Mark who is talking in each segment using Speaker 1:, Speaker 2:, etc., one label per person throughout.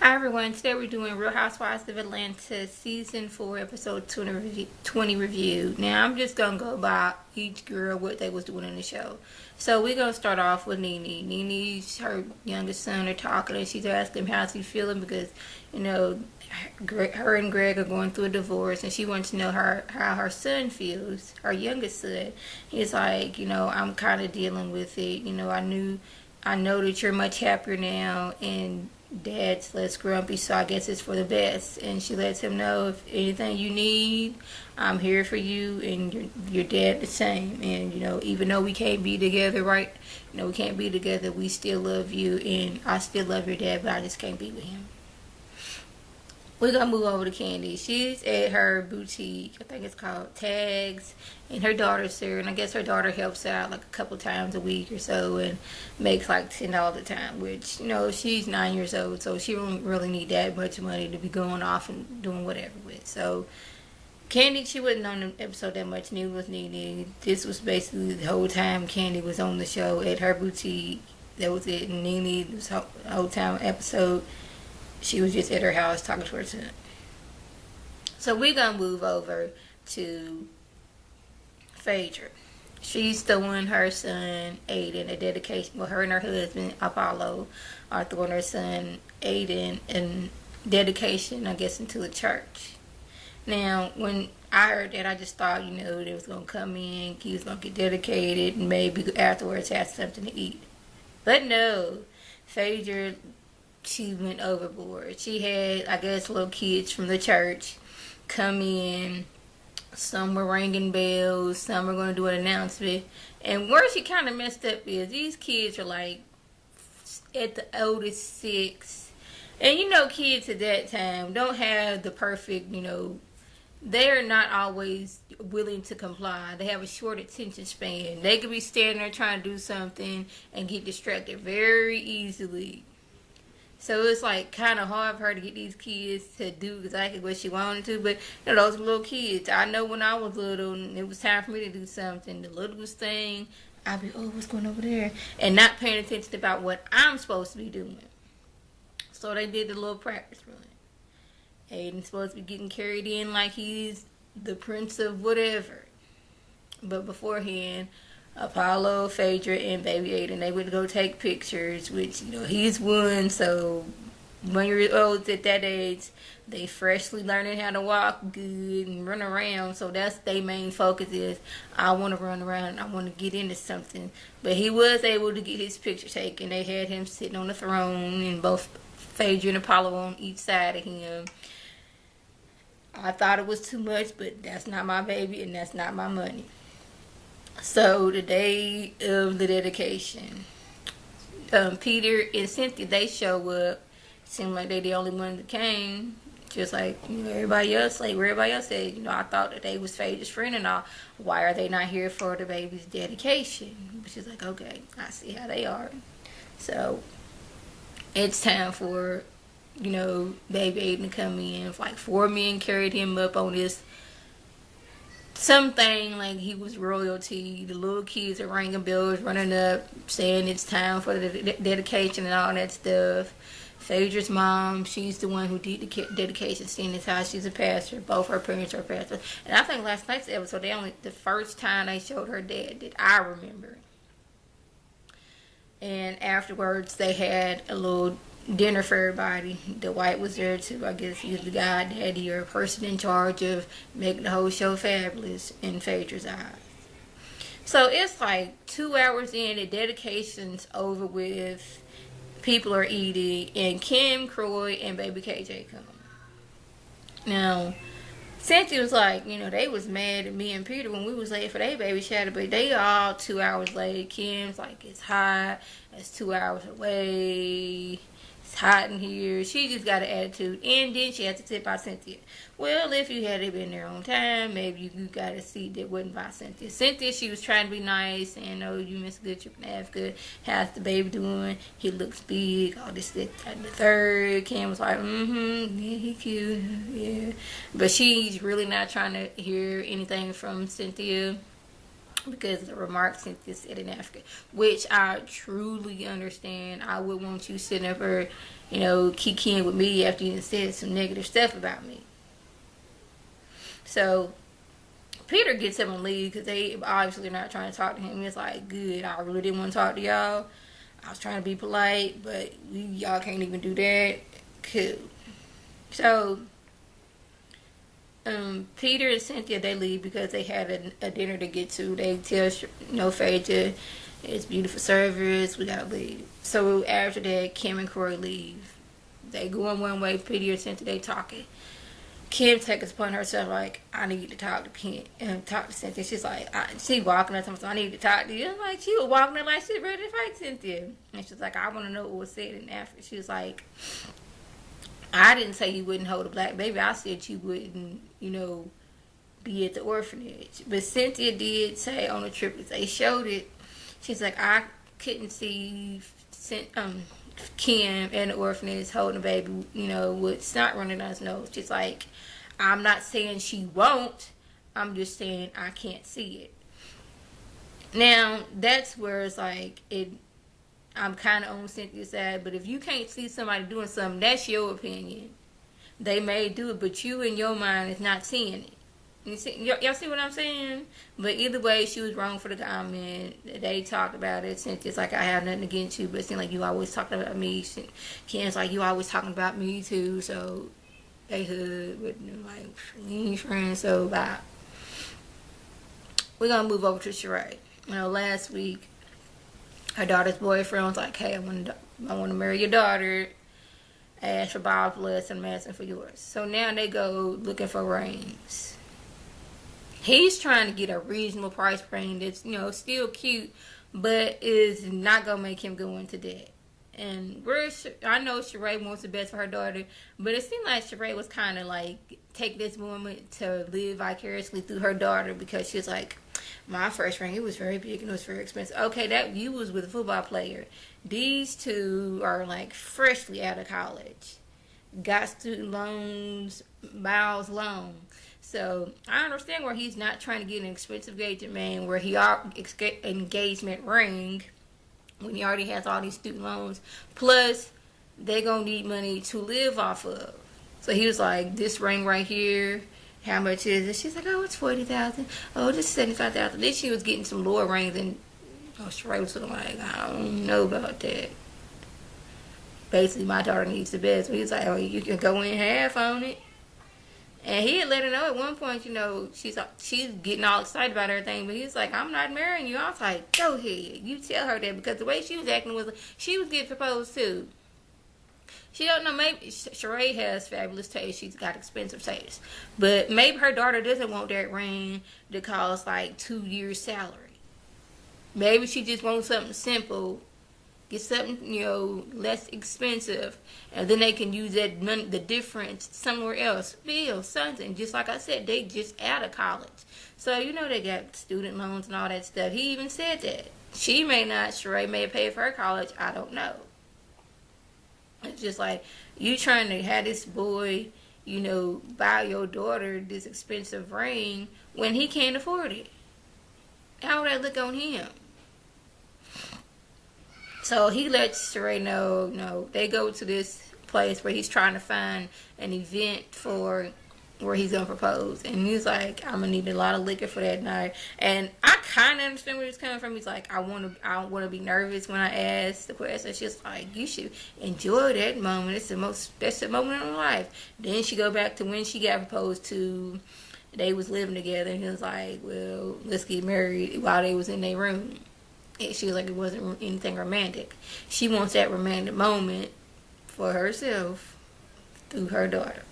Speaker 1: Hi everyone, today we're doing Real Housewives of Atlanta Season 4 Episode 20 review. Now I'm just going to go by each girl, what they was doing in the show. So we're going to start off with Nene. Nene's, her youngest son are talking and she's asking him how's he feeling because, you know, her and Greg are going through a divorce and she wants to know how her son feels, her youngest son. He's like, I'm kind of dealing with it. I know that you're much happier now and Dad's less grumpy, so I guess it's for the best. And she lets him know if anything you need, I'm here for you, and your dad the same. And even though we can't be together, right? We can't be together. We still love you, and I still love your dad, but I just can't be with him. We're gonna move over to Candy. She's at her boutique. I think it's called Tags, and her daughter's there. And I guess her daughter helps out like a couple times a week or so, and makes like $10 a time. Which she's 9 years old, so she don't really need that much money to be going off and doing whatever with. So Candy, she wasn't on the episode that much. Neither was Nene. This was basically the whole time Candy was on the show at her boutique. That was it. And Nene, this whole time episode, she was just at her house talking to her son. So we're going to move over to Phaedra. She's throwing her son, Aiden, a dedication. Well, her and her husband, Apollo, are throwing her son, Aiden, in dedication, I guess, into the church. Now, when I heard that, I just thought, they was going to come in, he was going to get dedicated, and maybe afterwards have something to eat. But no, Phaedra, she went overboard. She had, I guess, little kids from the church come in. Some were ringing bells. Some were going to do an announcement. And where she kind of messed up is these kids are like at the oldest 6. And kids at that time don't have the perfect, they're not always willing to comply. They have a short attention span. They could be standing there trying to do something and get distracted very easily. So it's like kind of hard for her to get these kids to do exactly what she wanted to. But those little kids, I know when I was little and it was time for me to do something, the littlest thing, I'd be, oh, what's going over there? And not paying attention about what I'm supposed to be doing. So they did the little practice run. Aiden's supposed to be getting carried in like he's the prince of whatever. But beforehand, Apollo, Phaedra, and baby Aiden, they went to go take pictures, which, he's one, so 1 year olds at that age, they freshly learning how to walk good and run around, so that's their main focus is, I want to run around, I want to get into something. But he was able to get his picture taken. They had him sitting on the throne, and both Phaedra and Apollo on each side of him. I thought it was too much, but that's not my baby, and that's not my money. So the day of the dedication, Peter and Cynthia, they show up. Seemed like they the only one that came. Just like everybody else, like everybody else said, I thought that they was Phaedra's friend and all. Why are they not here for the baby's dedication? She's like, okay, I see how they are. So it's time for, baby Aiden to come in. Like 4 men carried him up on this something like he was royalty. The little kids are ringing bells, running up, saying it's time for the dedication and all that stuff. Phaedra's mom, she's the one who did the dedication, seeing as how she's a pastor. Both her parents are pastors. And I think last night's episode, the first time they showed her dad that I remember. And afterwards, they had a little dinner for everybody. Dwight was there too. I guess he was the goddaddy or person in charge of making the whole show fabulous in Phaedra's eyes. So it's like 2 hours in, the dedication's over with. People are eating, and Kim, Croy, and baby KJ come. Now, Cynthia was like, they was mad at me and Peter when we was late for their baby shower, but they all 2 hours late. Kim's like, it's hot. It's 2 hours away. It's hot in here. She just got an attitude. And then she had to sit by Cynthia. Well, if you had been there on time, maybe you got a seat that wasn't by Cynthia. Cynthia, she was trying to be nice, saying, oh, you miss a good trip in Africa. How's the baby doing? He looks big. All this, that, and the third. Kim was like, yeah, he cute. Yeah. But she's really not trying to hear anything from Cynthia because of the remarks Cynthia said in Africa, which I truly understand. I would want you sitting up here kick in with me after you said some negative stuff about me. So Peter gets up and leaves because they obviously are not trying to talk to him. It's like, good, I really didn't want to talk to y'all. I was trying to be polite, but y'all can't even do that. Cool. So Peter and Cynthia, they leave because they had a dinner to get to. They tell Phaedra, it's beautiful service, we gotta leave. So after that, Kim and Corey leave. They go in one way. Peter and Cynthia, they talking. Kim takes it upon herself, like, I need to talk to Kim and talk to Cynthia. She's like, she walking up to me, so I need to talk to you. I'm like, she was walking up like she's ready to fight Cynthia. And she's like, I want to know what was said. And after, she was like, I didn't say you wouldn't hold a black baby. I said you wouldn't, be at the orphanage. But Cynthia did say on the trip, they showed it. She's like, I couldn't see Kim in the orphanage holding a baby, with snot running down his nose. She's like, I'm not saying she won't. I'm just saying I can't see it. Now, that's where it's like, I'm kind of on Cynthia's side, but if you can't see somebody doing something, that's your opinion. They may do it, but you in your mind is not seeing it. Y'all see what I'm saying? But either way, she was wrong for the comment. They talked about it. Cynthia's like, I have nothing against you, but it seemed like you always talking about me. Ken's like, you always talking about me too. So they hood, but like, we ain't friends, so bye. We're gonna move over to Sheree. Last week, her daughter's boyfriend was like, hey, I want to marry your daughter. Ask for Bob's bless and I'm asking for yours. So now they go looking for rings. He's trying to get a reasonable price ring that's, still cute, but is not going to make him go into debt. And I know Sheree wants the best for her daughter, but it seemed like Sheree was kind of like, take this moment to live vicariously through her daughter, because she's like, my first ring, it was very big and it was very expensive. Okay, that you was with a football player. These two are like freshly out of college. Got student loans, miles long. So I understand where he's not trying to get an expensive engagement ring, where he engagement ring when he already has all these student loans. Plus, they're gonna need money to live off of. So he was like, this ring right here, how much is it? She's like, oh, it's $40,000. Oh, this is $75,000. Then she was getting some lower rings, and Sheree was sort of like, I don't know about that. Basically, my daughter needs the best. But he's like, oh, you can go in half on it. And he had let her know at one point, she's getting all excited about everything. But he's like, I'm not marrying you. I was like, go ahead. You tell her that. Because the way she was acting was, she was getting proposed to. She don't know, maybe Sheree has fabulous taste. She's got expensive taste. But maybe her daughter doesn't want that ring that costs like 2 years' salary. Maybe she just wants something simple. Get something, less expensive, and then they can use that money, the difference somewhere else. Feel something. Just like I said, they just out of college. So, they got student loans and all that stuff. He even said that. She may not, Sheree may have paid for her college. I don't know. It's just like, you trying to have this boy, buy your daughter this expensive ring when he can't afford it. How would that look on him? So he lets Sheree know, they go to this place where he's trying to find an event for where he's going to propose. And he's like, I'm going to need a lot of liquor for that night. And I kind of understand where he's coming from. He's like, I don't want to be nervous when I ask the question. She's like, you should enjoy that moment. It's the most special moment in her life. Then she go back to when she got proposed to. They was living together. And he was like, well, let's get married while they was in their room. She was like, it wasn't anything romantic. She wants that romantic moment for herself through her daughter.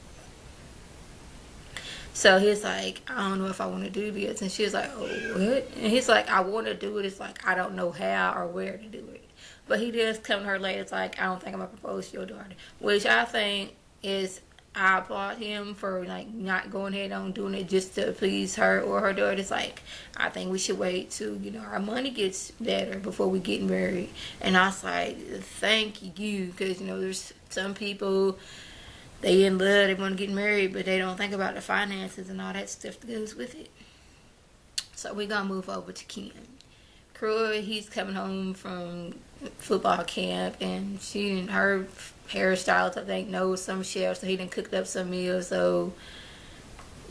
Speaker 1: So he's like, I don't know if I want to do this. And she's like, oh, what? And he's like, I want to do it. It's like, I don't know how or where to do it. But he does come to her later. It's like, I don't think I'm going to propose to your daughter. Which I think is, I applaud him for like not going ahead on doing it just to please her or her daughter. It's like, I think we should wait till our money gets better before we get married. And I was like, thank you, because there's some people, they in love, they want to get married, but they don't think about the finances and all that stuff that goes with it. So we're gonna move over to Kim. Croy, he's coming home from football camp, and her hairstylist, I think, knows some chef, so he done cooked up some meals. So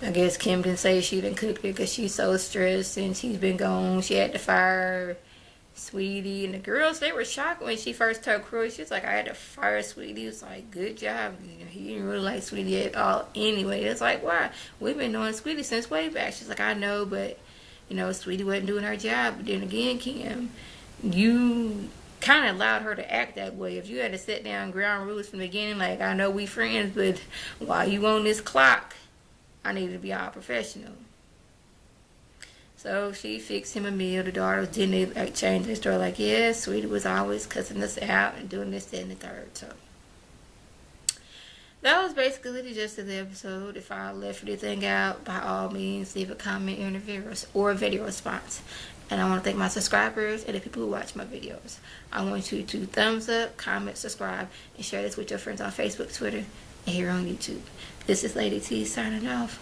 Speaker 1: I guess Kim didn't say she didn't cook it because she's so stressed since he's been gone. She had to fire Sweetie, and the girls, they were shocked when she first told Croy. She was like, I had to fire Sweetie. He was like, good job. He didn't really like Sweetie at all anyway. It's like, why? We've been knowing Sweetie since way back. She's like, I know, but Sweetie wasn't doing her job. But then again, Kim, you kind of allowed her to act that way. If you had to set down ground rules from the beginning, like, I know we friends, but while you on this clock, I need to be all professional. So she fixed him a meal. The daughters didn't like change their story. Like, yeah, Sweetie was always cussing us out and doing this, that, and the third. So that was basically the gist of the episode. If I left anything out, by all means, leave a comment or a video response. And I want to thank my subscribers and the people who watch my videos. I want you to thumbs up, comment, subscribe, and share this with your friends on Facebook, Twitter, and here on YouTube. This is Lady T signing off.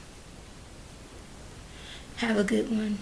Speaker 1: Have a good one.